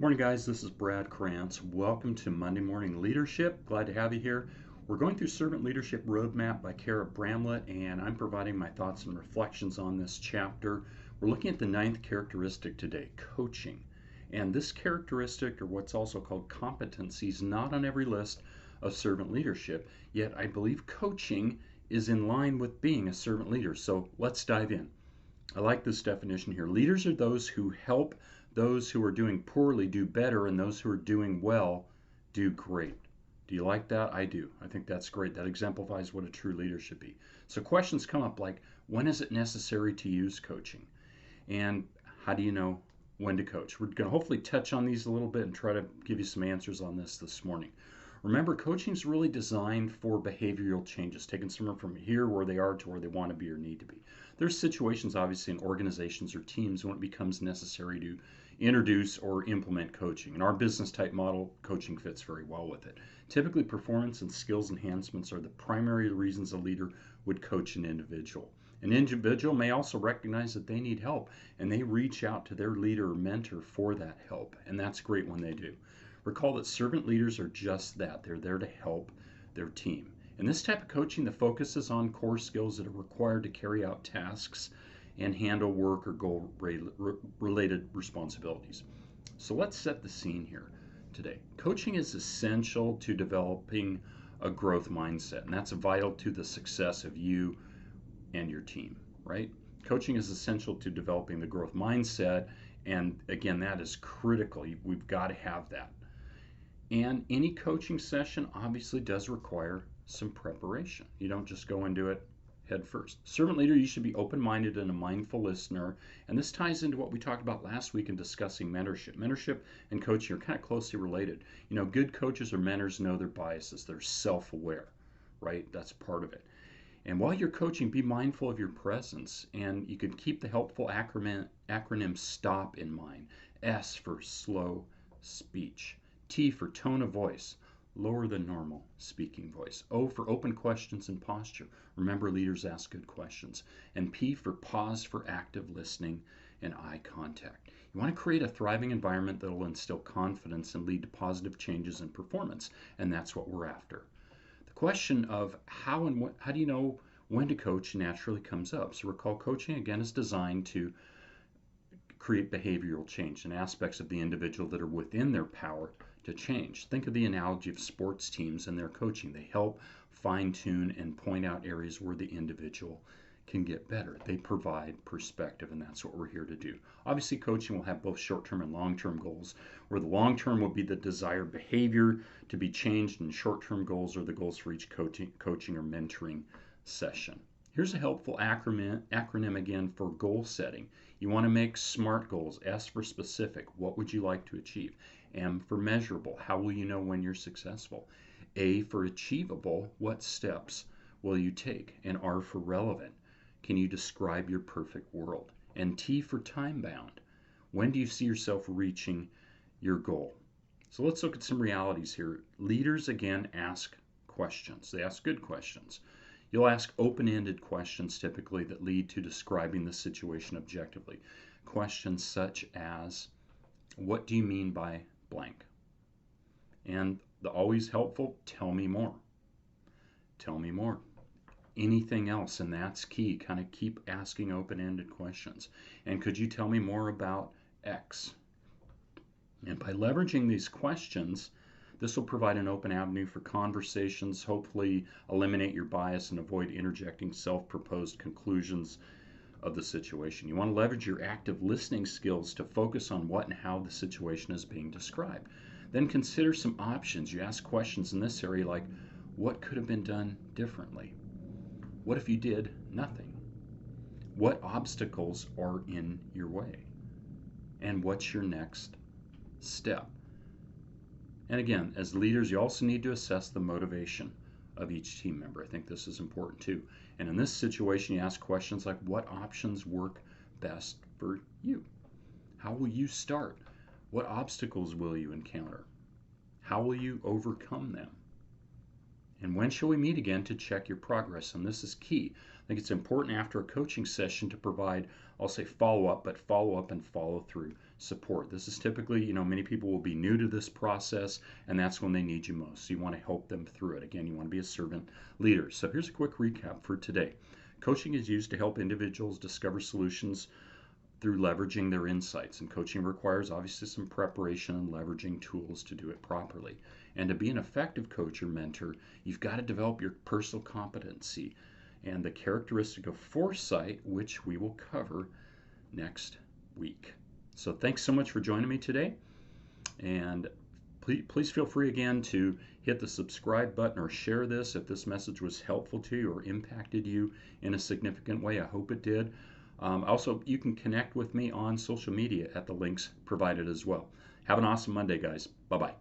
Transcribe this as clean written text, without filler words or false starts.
Morning, guys. This is Brad Krantz. Welcome to Monday Morning Leadership. Glad to have you here. We're going through Servant Leadership Roadmap by Cara, Bramlett, and I'm providing my thoughts and reflections on this chapter. We're looking at the ninth characteristic today, coaching. And this characteristic, or what's also called competency, is not on every list of servant leadership, yet I believe coaching is in line with being a servant leader. So let's dive in. I like this definition here. Leaders are those who help those who are doing poorly do better, and those who are doing well do great. Do you like that? I do. I think that's great. That exemplifies what a true leader should be. So questions come up like, when is it necessary to use coaching? And how do you know when to coach? We're going to hopefully touch on these a little bit and try to give you some answers on this morning. Remember, coaching is really designed for behavioral changes, taking someone from here where they are to where they want to be or need to be. There's situations, obviously, in organizations or teams when it becomes necessary to introduce or implement coaching. In our business type model, coaching fits very well with it. Typically, performance and skills enhancements are the primary reasons a leader would coach an individual. An individual may also recognize that they need help, and they reach out to their leader or mentor for that help, and that's great when they do. Recall that servant leaders are just that. They're there to help their team. In this type of coaching, the focus is on core skills that are required to carry out tasks and handle work or goal-related responsibilities. So let's set the scene here today. Coaching is essential to developing a growth mindset, and that's vital to the success of you and your team, right? Coaching is essential to developing the growth mindset, and again, that is critical. We've got to have that. And any coaching session obviously does require some preparation. You don't just go and do it head first. Servant leader, you should be open-minded and a mindful listener. And this ties into what we talked about last week in discussing mentorship. Mentorship and coaching are kind of closely related. You know, good coaches or mentors know their biases. They're self-aware, right? That's part of it. And while you're coaching, be mindful of your presence. And you can keep the helpful acronym STOP in mind. S for slow speech. T for tone of voice, lower than normal speaking voice. O for open questions and posture. Remember, leaders ask good questions. And P for pause for active listening and eye contact. You want to create a thriving environment that will instill confidence and lead to positive changes in performance, and that's what we're after. The question of how do you know when to coach naturally comes up. So recall, coaching again is designed to create behavioral change and aspects of the individual that are within their power to change. Think of the analogy of sports teams and their coaching. They help fine-tune and point out areas where the individual can get better. They provide perspective, and that's what we're here to do. Obviously, coaching will have both short-term and long-term goals, where the long-term will be the desired behavior to be changed, and short-term goals are the goals for each coaching or mentoring session. Here's a helpful acronym again for goal setting. You want to make SMART goals. S for specific. What would you like to achieve? M for measurable. How will you know when you're successful? A for achievable. What steps will you take? And R for relevant. Can you describe your perfect world? And T for time bound. When do you see yourself reaching your goal? So let's look at some realities here. Leaders, again, ask questions. They ask good questions. You'll ask open-ended questions typically that lead to describing the situation objectively. Questions such as, what do you mean by blank? And the always helpful, tell me more. Tell me more. Anything else, and that's key. Kind of keep asking open-ended questions. And could you tell me more about X? And by leveraging these questions, this will provide an open avenue for conversations, hopefully eliminate your bias and avoid interjecting self-proposed conclusions of the situation. You want to leverage your active listening skills to focus on what and how the situation is being described. Then consider some options. You ask questions in this area like, what could have been done differently? What if you did nothing? What obstacles are in your way? And what's your next step? And again, as leaders, you also need to assess the motivation of each team member. I think this is important too. And in this situation, you ask questions like, what options work best for you? How will you start? What obstacles will you encounter? How will you overcome them? And when shall we meet again to check your progress? And this is key. I think it's important after a coaching session to provide I'll say follow up, but follow up and follow through support. This is typically, many people will be new to this process, and that's when they need you most. So you want to help them through it. Again, you want to be a servant leader. So here's a quick recap for today. Coaching is used to help individuals discover solutions through leveraging their insights. And coaching requires obviously some preparation and leveraging tools to do it properly. And to be an effective coach or mentor, you've got to develop your personal competency and the characteristic of foresight, which we will cover next week. So thanks so much for joining me today. And please feel free again to hit the subscribe button or share this if this message was helpful to you or impacted you in a significant way. I hope it did. Also, you can connect with me on social media at the links provided as well. Have an awesome Monday, guys. Bye-bye.